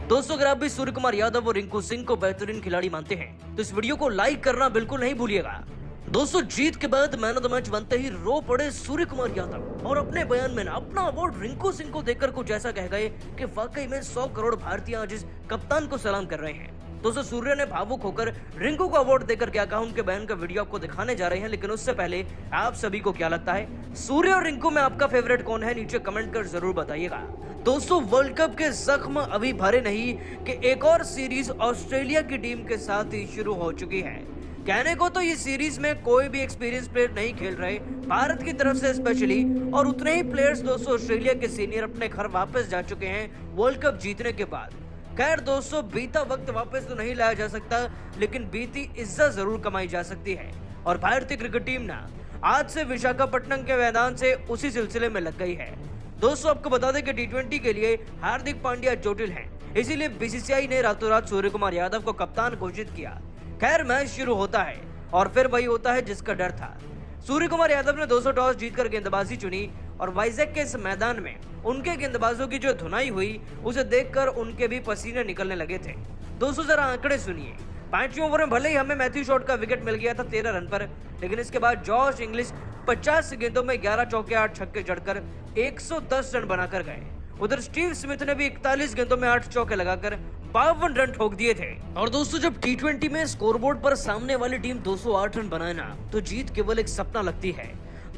दोस्तों अगर आप भी सूर्य कुमार यादव और रिंकू सिंह को बेहतरीन खिलाड़ी मानते हैं तो इस वीडियो को लाइक करना बिल्कुल नहीं भूलिएगा। दोस्तों जीत के बाद मैन ऑफ द मैच बनते ही रो पड़े सूर्य कुमार यादव और अपने बयान में अपना अवार्ड रिंकू सिंह को देकर कुछ ऐसा कह गए कि वाकई में 100 करोड़ भारतीय आज इस कप्तान को सलाम कर रहे हैं। दोस्तों सूर्य ने भावुक होकर रिंकू को अवार्ड देकर क्या कहा, उनके बयान का वीडियो आपको दिखाने जा रहे हैं, लेकिन उससे पहले आप सभी को क्या लगता है, सूर्य और रिंकू में आपका फेवरेट कौन है, नीचे कमेंट कर जरूर बताइएगा। दोस्तों वर्ल्ड कप के जख्म अभी भरे नहीं कि एक और सीरीज ऑस्ट्रेलिया की टीम के साथ ही शुरू हो चुकी है। कहने को तो ये सीरीज में कोई भी एक्सपीरियंस प्लेयर नहीं खेल रहे भारत की तरफ से स्पेशली, और उतने ही प्लेयर्स दोस्तों ऑस्ट्रेलिया के सीनियर अपने घर वापस जा चुके हैं वर्ल्ड कप जीतने के बाद। खैर दोस्तों बीता वक्त वापस तो नहीं लाया जा सकता, लेकिन बीती इज्जत जरूर कमाई जा सकती है और भारतीय क्रिकेट टीम ना आज से विशाखापट्टनम के मैदान से उसी सिलसिले में लग गई है। दोस्तों आपको बता दें कि टी20 के लिए हार्दिक पांड्या चोटिल हैं, इसीलिए बीसीसीआई ने रातों रात सूर्य कुमार यादव को कप्तान घोषित किया। खैर मैच शुरू होता है और फिर वही होता है जिसका डर था। सूर्य कुमार यादव ने 200 टॉस जीतकर गेंदबाजी चुनी और वाइजैक के इस मैदान में उनके गेंदबाजों की जो धुनाई हुई उसे देखकर उनके भी पसीने निकलने लगे थे। दोस्तों जरा आंकड़े सुनिए। 5वें ओवर में भले ही हमें मैथ्यू शॉट का विकेट मिल गया था 13 रन पर, लेकिन इसके बाद जॉश इंग्लिश 50 गेंदों में 11 चौके 8 छक्के जड़कर 110 रन बनाकर गए। उधर स्टीव स्मिथ ने भी 41 गेंदों में 8 चौके लगाकर 52 रन ठोक दिए थे। और दोस्तों जब टी20 में स्कोरबोर्ड पर सामने वाली टीम 208 रन बनाए ना तो जीत केवल एक सपना लगती है।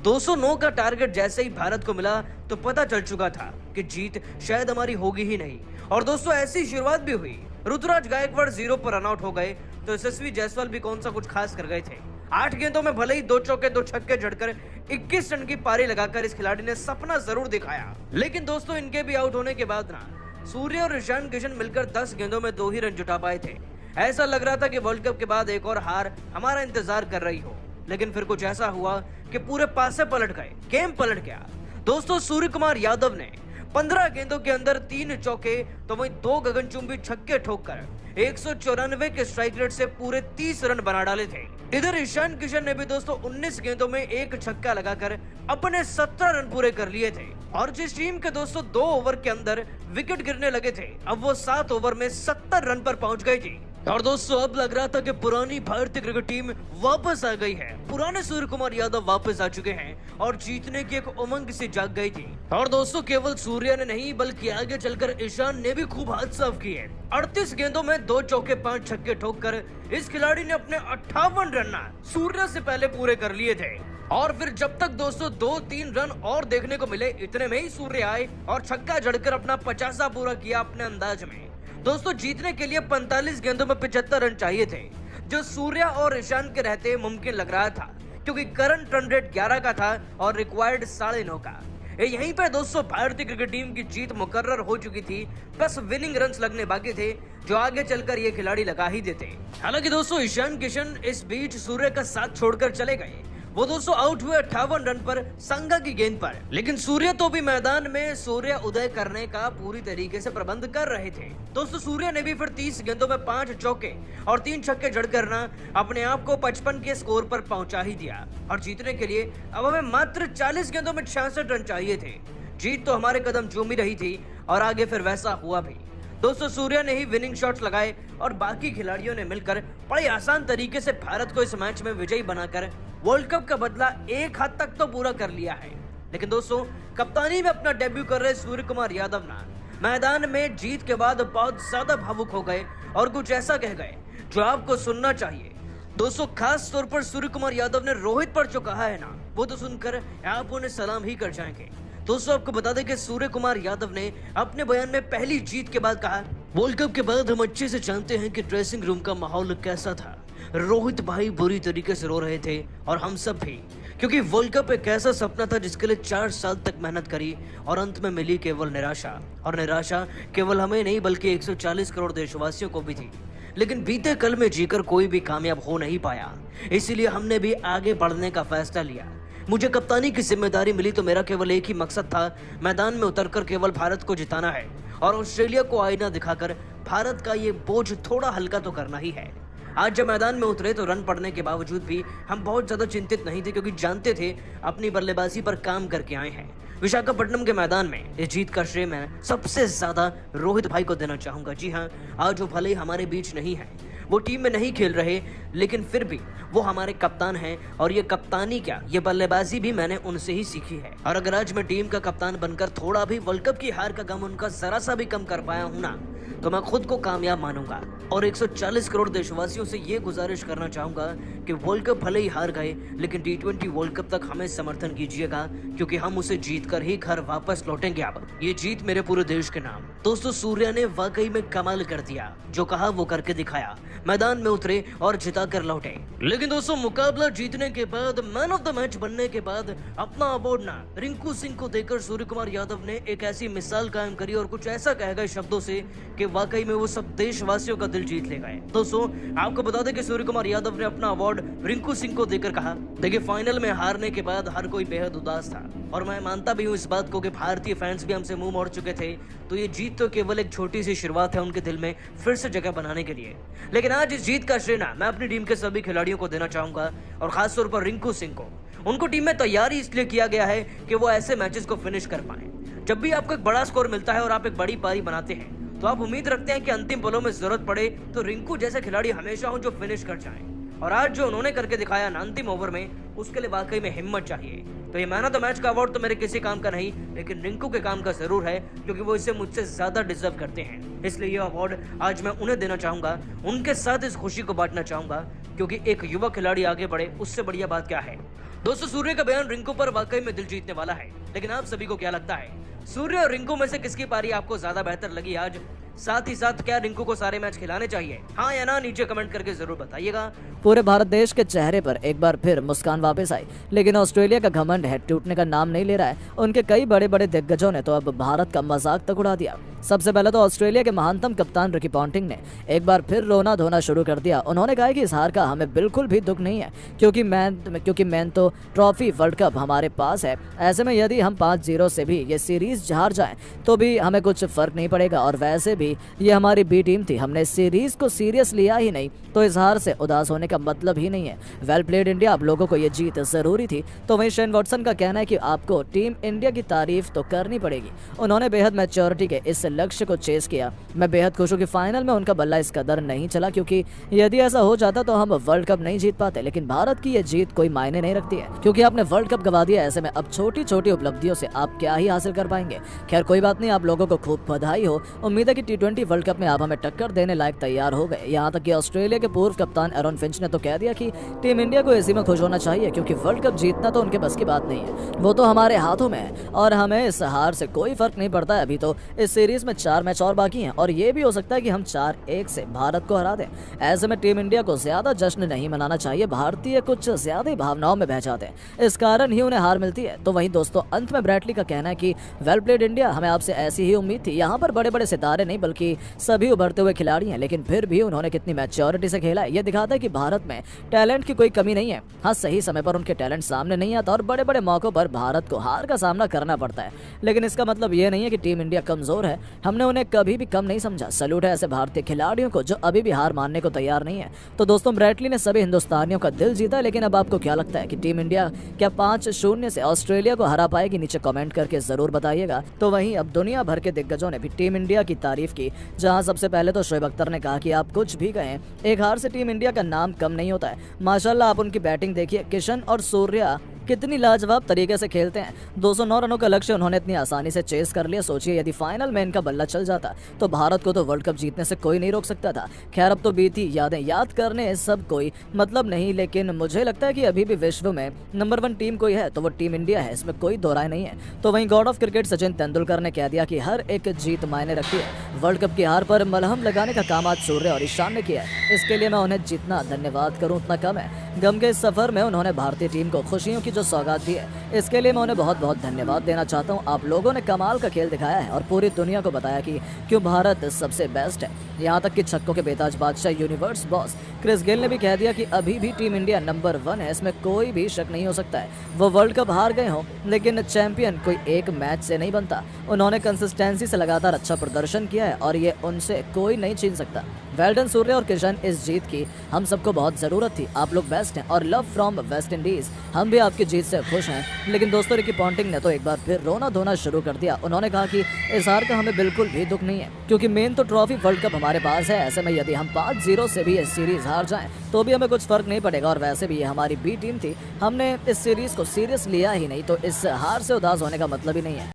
209 का टारगेट जैसे ही भारत को मिला तो पता चल चुका था कि जीत शायद हमारी होगी ही नहीं। और दोस्तों ऐसी शुरुआत भी हुई। ऋतुराज गायकवाड़ 0 पर रन आउट हो गए तो यशस्वी जायसवाल भी कौन सा कुछ खास कर गए थे। 8 गेंदों में भले ही 2 चौके 2 छक्के जड़कर 21 रन की पारी लगाकर इस खिलाड़ी ने सपना जरूर दिखाया। लेकिन दोस्तों इनके भी आउट होने के बाद ना सूर्य और ईशान किशन मिलकर 10 गेंदों में 2 ही रन जुटा पाए थे। ऐसा लग रहा था कि वर्ल्ड कप के बाद एक और हार हमारा इंतजार कर रही हो, लेकिन फिर कुछ ऐसा हुआ कि पूरे पासे पलट गए, गेम पलट गया। दोस्तों सूर्य कुमार यादव ने 15 गेंदों के अंदर 3 चौके तो वहीं 2 गगनचुंबी छक्के ठोककर 194 के स्ट्राइक रेट से पूरे 30 रन बना डाले थे। इधर ईशान किशन ने भी दोस्तों 19 गेंदों में 1 छक्का लगाकर अपने 17 रन पूरे कर लिए थे। और जिस टीम के दोस्तों 2 ओवर के अंदर विकेट गिरने लगे थे, अब वो 7 ओवर में 70 रन पर पहुंच गई थी। और दोस्तों अब लग रहा था कि पुरानी भारतीय क्रिकेट टीम वापस आ गई है, पुराने सूर्य कुमार यादव वापस आ चुके हैं और जीतने की एक उमंग सी जाग गई थी। और दोस्तों केवल सूर्य ने नहीं बल्कि आगे चलकर ईशान ने भी खूब हाथ साफ किए। 38 गेंदों में 2 चौके 5 छक्के ठोककर इस खिलाड़ी ने अपने 58 रन सूर्य से पहले पूरे कर लिए थे। और फिर जब तक दोस्तों 2-3 रन और देखने को मिले, इतने में ही सूर्य आए और छक्का जड़कर अपना 50 पूरा किया अपने अंदाज में। दोस्तों जीतने के लिए 45 गेंदों में 75 रन चाहिए थे, जो सूर्य और ईशान के रहते मुमकिन लग रहा था, क्योंकि करंट रन रेट 11 का था और रिक्वायर्ड 9.5 का। यहीं पर दोस्तों भारतीय क्रिकेट टीम की जीत मुकर्रर हो चुकी थी, बस विनिंग रन्स लगने बाकी थे जो आगे चलकर ये खिलाड़ी लगा ही देते। हालांकि दोस्तों ईशान किशन इस बीच सूर्य का साथ छोड़कर चले गए। वो दोस्तों आउट हुए 58 रन पर संगा की गेंद पर, लेकिन सूर्य तो भी मैदान में सूर्य उदय करने का पूरी तरीके से प्रबंध कर रहे थे। दोस्तों सूर्य ने भी फिर 30 गेंदों में 5 चौके और 3 छक्के जड़कर ना अपने आप को 55 के स्कोर पर पहुंचा ही दिया। और जीतने के लिए अब हमें मात्र 40 गेंदों में 66 रन चाहिए थे। जीत तो हमारे कदम चूम ही रही थी और आगे फिर वैसा हुआ भी। दोस्तों सूर्य ने ही विनिंग शॉट्स लगाए और बाकी खिलाड़ियों ने मिलकर बड़े आसान तरीके से भारत को इस मैच में विजयी बनाकर वर्ल्ड कप का बदला एक हद तक तो पूरा कर लिया है। लेकिन दोस्तों कप्तानी में अपना डेब्यू कर रहे सूर्य कुमार यादव ना मैदान में जीत के बाद बहुत ज्यादा भावुक हो गए और कुछ ऐसा कह गए जो आपको सुनना चाहिए। दोस्तों खास तौर पर सूर्य कुमार यादव ने रोहित पर जो कहा है ना, वो तो सुनकर आप उन्हें सलाम ही कर जाएंगे। दोस्तों आपको बता दें कि सूर्य कुमार यादव ने अपने बयान में पहली जीत के बाद कहा, वर्ल्ड कप के बाद हम अच्छे से जानते हैं कि ड्रेसिंग रूम का माहौल कैसा था। रोहित भाई बुरी तरीके से रो रहे थे और हम सब भी, क्योंकि वर्ल्ड कप एक ऐसा सपना था जिसके लिए 4 साल तक मेहनत करी और अंत में मिली केवल निराशा। और निराशा केवल हमें नहीं बल्कि 140 करोड़ देशवासियों को भी थी। लेकिन बीते कल में जीकर कोई भी कामयाब हो नहीं पाया, इसीलिए हमने भी आगे बढ़ने का फैसला लिया। मुझे कप्तानी की जिम्मेदारी मिली तो मेरा केवल एक ही मकसद था, मैदान में उतरकर केवल भारत को जिताना है और ऑस्ट्रेलिया को आईना दिखाकर भारत का ये बोझ थोड़ा हल्का तो करना ही है। आज जब मैदान में उतरे तो रन पड़ने के बावजूद भी हम बहुत ज्यादा चिंतित नहीं थे, क्योंकि जानते थे अपनी बल्लेबाजी पर काम करके आए हैं। विशाखापट्टनम के मैदान में इस जीत का श्रेय मैं सबसे ज्यादा रोहित भाई को देना चाहूंगा। जी हाँ, आज वो भले ही हमारे बीच नहीं है, वो टीम में नहीं खेल रहे, लेकिन फिर भी वो हमारे कप्तान हैं और ये कप्तानी क्या, ये बल्लेबाजी भी मैंने उनसे ही सीखी है। और अगर आज मैं टीम का कप्तान बनकर थोड़ा भी वर्ल्ड कप की हार का गम उनका जरा सा भी कम कर पाया हूं ना, तो मैं खुद को कामयाब मानूंगा। और 140 करोड़ देशवासियों से ये गुजारिश करना चाहूंगा कि वर्ल्ड कप भले ही हार गए, लेकिन T20 वर्ल्ड कप तक हमें समर्थन कीजिएगा, क्योंकि हम उसे जीत कर ही घर वापस लौटेंगे। अब ये जीत मेरे पूरे देश के नाम। दोस्तों, सूर्या ने वाकई में कमाल कर दिया, जो कहा वो करके दिखाया, मैदान में उतरे और जिता कर लौटे। लेकिन दोस्तों, मुकाबला जीतने के बाद, मैन ऑफ द मैच बनने के बाद अपना अवार्ड ना रिंकू सिंह को देकर सूर्य कुमार यादव ने एक ऐसी मिसाल कायम करी और कुछ ऐसा कह गए शब्दों से कि वाकई में वो सब देशवासियों का दिल जीत ले गए। दोस्तों, आपको बता दें कि सूर्य कुमार यादव ने अपना अवार्ड रिंकू सिंह को देकर कहा, देखिए फाइनल में हारने के बाद हर कोई बेहद उदास था और मैं मानता भी हूँ इस बात को कि भारतीय फैंस भी हमसे मुंह मोड़ चुके थे, तो ये जीत तो केवल एक छोटी सी शुरुआत है उनके दिल में फिर से जगह बनाने के लिए। लेकिन आज इस जीत का श्रेय ना मैं अपनी टीम के सभी खिलाड़ियों को देना चाहूंगा और खासतौर पर रिंकू सिंह को। उनको टीम में तैयारी इसलिए किया गया है कि वो ऐसे मैचेस को फिनिश कर पाए। जब भी आपको एक बड़ा स्कोर मिलता है और आप एक बड़ी पारी बनाते हैं, तो आप उम्मीद रखते हैं कि अंतिम पलों में जरूरत पड़े तो रिंकू जैसे खिलाड़ी हमेशा हो जो फिनिश कर जाएं। और आज जो उन्होंने करके दिखाया ना अंतिम ओवर में, उसके लिए वाकई में हिम्मत चाहिए। तो ये मैन ऑफ द मैच का अवार्ड तो मेरे किसी काम का नहीं, लेकिन रिंकू के काम का जरूर है, क्योंकि वो इसे मुझसे ज्यादा डिजर्व करते हैं। इसलिए ये अवार्ड आज मैं उन्हें देना चाहूंगा, उनके साथ इस खुशी को बांटना चाहूंगा, क्योंकि एक युवा खिलाड़ी आगे बढ़े, उससे बढ़िया बात क्या है। दोस्तों, सूर्य का बयान रिंकू पर वाकई में दिल जीतने वाला है, लेकिन आप सभी को क्या लगता है, सूर्य और रिंकू में से किसकी पारी आपको ज्यादा बेहतर लगी आज? साथ ही साथ क्या रिंकू को सारे मैच खिलाने चाहिए? हाँ या ना, नीचे कमेंट करके जरूर बताइएगा। पूरे भारत देश के चेहरे पर एक बार फिर मुस्कान वापस आई, लेकिन ऑस्ट्रेलिया का घमंड है टूटने का नाम नहीं ले रहा है। उनके कई बड़े बड़े दिग्गजों ने तो अब भारत का मजाक तक उड़ा दिया। सबसे पहले तो ऑस्ट्रेलिया के महानतम कप्तान रिकी पॉन्टिंग ने एक बार फिर रोना धोना शुरू कर दिया। उन्होंने कहा कि इस हार का हमें बिल्कुल भी दुख नहीं है, क्योंकि मैन तो ट्रॉफी वर्ल्ड कप हमारे पास है। ऐसे में यदि हम 5-0 से भी ये सीरीज हार जाएं तो भी हमें कुछ फर्क नहीं पड़ेगा, और वैसे भी ये हमारी बी टीम थी, हमने सीरीज को सीरियस लिया ही नहीं, तो इस हार से उदास होने का मतलब ही नहीं है। वेल प्लेड इंडिया, आप लोगों को ये जीत जरूरी थी। तो वहीं शेन वॉटसन का कहना है कि आपको टीम इंडिया की तारीफ तो करनी पड़ेगी, उन्होंने बेहद मैच्योरिटी के इस लक्ष्य को चेस किया। मैं बेहद खुश हूँ कि फाइनल में उनका बल्ला इस कदर नहीं चला, क्योंकि यदि ऐसा हो जाता तो हम वर्ल्ड कप नहीं जीत पाते। लेकिन भारत की ये जीत कोई मायने नहीं रखती है, क्योंकि आपने वर्ल्ड कप गवा दिया। ऐसे में अब छोटी छोटी उपलब्धियों से आप क्या ही हासिल कर पाएंगे। खैर कोई बात नहीं, आप लोगों को खूब बधाई हो। उम्मीद है कि T20 वर्ल्ड कप में आप हमें टक्कर देने लायक तैयार हो गए। यहाँ तक कि ऑस्ट्रेलिया के पूर्व कप्तान एरन फिंच ने तो कह दिया कि टीम इंडिया को इसी में खुश होना चाहिए, क्योंकि वर्ल्ड कप जीतना तो उनके बस की बात नहीं है, वो तो हमारे हाथों में है और हमें इस हार से कोई फर्क नहीं पड़ता है। अभी तो इस सीरीज में 4 मैच और बाकी हैं और ये भी हो सकता है कि हम 4-1 से भारत को हरा दें। ऐसे में टीम इंडिया को ज्यादा जश्न नहीं मनाना चाहिए, भारतीय कुछ ज्यादा ही भावनाओं में बह जाते हैं, इस कारण ही उन्हें हार मिलती है। तो वहीं दोस्तों, अंत में ब्रैटली का कहना है कि वेल प्लेड इंडिया, हमें आपसे ऐसी ही उम्मीद थी। यहाँ पर बड़े बड़े सितारे नहीं बल्कि सभी उभरते हुए खिलाड़ी हैं, लेकिन फिर भी उन्होंने कितनी मैच्योरिटी से खेला है। ये दिखाता है कि भारत में टैलेंट की कोई कमी नहीं है। हाँ, सही समय पर उनके टैलेंट सामने नहीं आता और बड़े बड़े मौकों पर भारत को हार का सामना करना पड़ता है, लेकिन इसका मतलब ये नहीं है कि टीम इंडिया कमजोर है। हमने उन्हें कभी भी कम नहीं समझा। सैल्यूट है ऐसे भारतीय खिलाड़ियों को जो अभी भी हार मानने को तैयार नहीं है। तो दोस्तों, ब्रैटली ने सभी हिंदुस्तानियों का दिल जीता, लेकिन अब आपको क्या लगता है कि टीम इंडिया क्या 5-0 से ऑस्ट्रेलिया को हरा पाएगी? नीचे कमेंट करके जरूर बताइएगा। तो वहीं अब दुनिया भर के दिग्गजों ने भी टीम इंडिया की तारीफ की, जहां सबसे पहले तो शोएब अख्तर ने कहा कि आप कुछ भी कहें, एक हार से टीम इंडिया का नाम कम नहीं होता है। माशाल्लाह, आप उनकी बैटिंग देखिए, किशन और सूर्या कितनी लाजवाब तरीके से खेलते हैं। 209 रनों का लक्ष्य उन्होंने इतनी आसानी से चेस कर लिया। सोचिए यदि फाइनल में इनका बल्ला चल जाता तो भारत को तो वर्ल्ड कप जीतने से कोई नहीं रोक सकता था। खैर, अब तो बीती यादें याद करने सब कोई मतलब नहीं, लेकिन मुझे लगता है कि अभी भी विश्व में नंबर 1 टीम कोई है तो वो टीम इंडिया है, इसमें कोई दो राय नहीं है। तो वहीं God of cricket Sachin Tendulkar ने कह दिया कि हर एक जीत मायने रखती है। वर्ल्ड कप की हार पर मलहम लगाने का काम आज सूर्य और ईशान ने किया है। इसके लिए मैं उन्हें जितना धन्यवाद करूँ उतना कम है। गम के इस सफर में उन्होंने भारतीय टीम को खुशियों की जो सौगात दी है, इसके लिए मैं उन्हें बहुत बहुत धन्यवाद देना चाहता हूं। आप लोगों ने कमाल का खेल दिखाया है और पूरी दुनिया को बताया कि क्यों भारत सबसे बेस्ट है। यहां तक कि छक्कों के बेताज बादशाह यूनिवर्स बॉस क्रिस गेल ने भी कह दिया कि अभी भी टीम इंडिया नंबर 1 है, इसमें कोई भी शक नहीं हो सकता है। वो वर्ल्ड कप हार गए हों, लेकिन चैंपियन कोई एक मैच से नहीं बनता। उन्होंने कंसिस्टेंसी से लगातार अच्छा प्रदर्शन किया है और ये उनसे कोई नहीं छीन सकता। वेल्डन सूर्य और किशन, इस जीत की हम सबको बहुत जरूरत थी। आप लोग बेस्ट हैं और लव फ्रॉम वेस्ट इंडीज। हम भी आपकी जीत से खुश हैं। लेकिन दोस्तों रिकी पॉन्टिंग ने तो एक बार फिर रोना धोना शुरू कर दिया। उन्होंने कहा कि इस हार का हमें बिल्कुल भी दुख नहीं है, क्योंकि मेन तो ट्रॉफी वर्ल्ड कप हमारे पास है। ऐसे में यदि हम 5-0 से भी इस सीरीज हार जाएं तो भी हमें कुछ फर्क नहीं पड़ेगा। और वैसे भी ये हमारी बी टीम थी, हमने इस सीरीज को सीरियस लिया ही नहीं, तो इस हार से उदास होने का मतलब ही नहीं है।